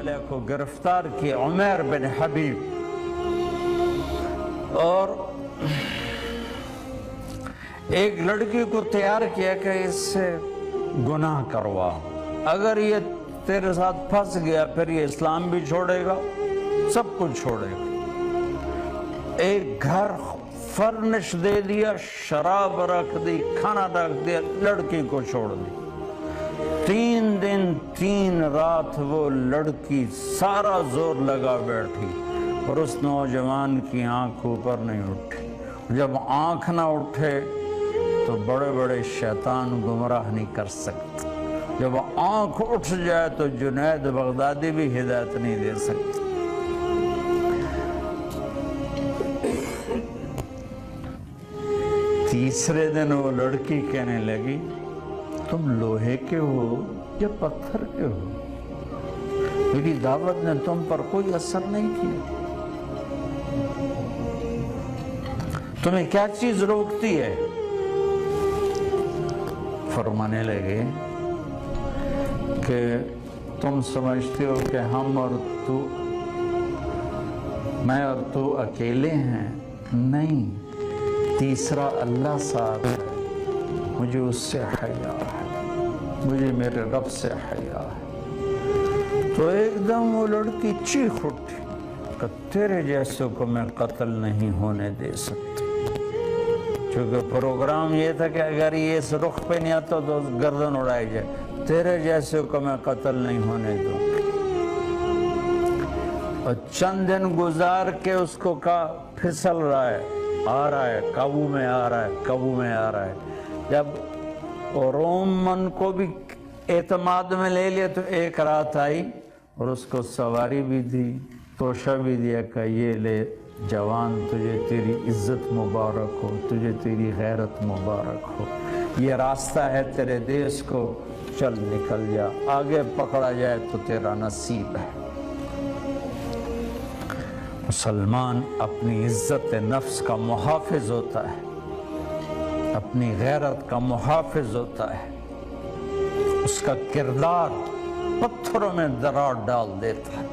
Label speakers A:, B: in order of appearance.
A: والے کو گرفتار کیا، عمیر بن حبیب، اور ایک لڑکی کو تیار کیا کہ اس سے گناہ کروا، اگر یہ تیرے ساتھ پھنس گیا پھر یہ اسلام بھی چھوڑے گا، سب کچھ چھوڑے گا۔ ایک گھر فرنش دے دیا، شراب رکھ دی، کھانا رکھ دیا، لڑکی کو چھوڑ دی۔ 3 دن 3 رات وہ لڑکی سارا زور لگا بیٹھی اور اس نوجوان کی آنکھ اوپر نہیں اٹھی۔ جب آنکھ نہ اٹھے تو بڑے بڑے شیطان گمراہ نہیں کر سکتے، جب آنکھ اٹھ جائے تو جنید بغدادی بھی ہدایت نہیں دے سکتے۔ تیسرے دن وہ لڑکی کہنے لگی تم لوہے کے ہو یا پتھر کے ہو؟ میری دعوت نے تم پر کوئی اثر نہیں کیا، تمہیں کیا چیز روکتی ہے؟ فرمانے لگے کہ تم سمجھتے ہو کہ ہم اور تو، میں اور تو اکیلے ہیں، نہیں، تیسرا اللہ ساتھ ہے، مجھے اس سے حیا ہے، مجھے میرے رب سے حیا ہے۔ تو ایک دم وہ لڑکی چیخ اٹھی کہ تیرے جیسوں کو میں قتل نہیں ہونے دے سکتی، چونکہ پروگرام یہ تھا کہ اگر یہ اس رخ پہ نہیں آتا تو گردن اڑائی جائے، تیرے جیسے کو میں قتل نہیں ہونے دوں۔ اور چند دن گزار کے اس کو کہا پھسل رہا ہے، آ رہا ہے، قابو میں آ رہا ہے، قابو میں آ رہا ہے۔ جب رومن کو بھی اعتماد میں لے لیا تو ایک رات آئی اور اس کو سواری بھی دی، توشہ بھی دیا کہ یہ لے جوان، تجھے تیری عزت مبارک ہو، تجھے تیری غیرت مبارک ہو، یہ راستہ ہے تیرے دیس کو، چل نکل جا، آگے پکڑا جائے تو تیرا نصیب ہے۔ مسلمان اپنی عزت نفس کا محافظ ہوتا ہے، اپنی غیرت کا محافظ ہوتا ہے، اس کا کردار پتھروں میں دراڑ ڈال دیتا ہے۔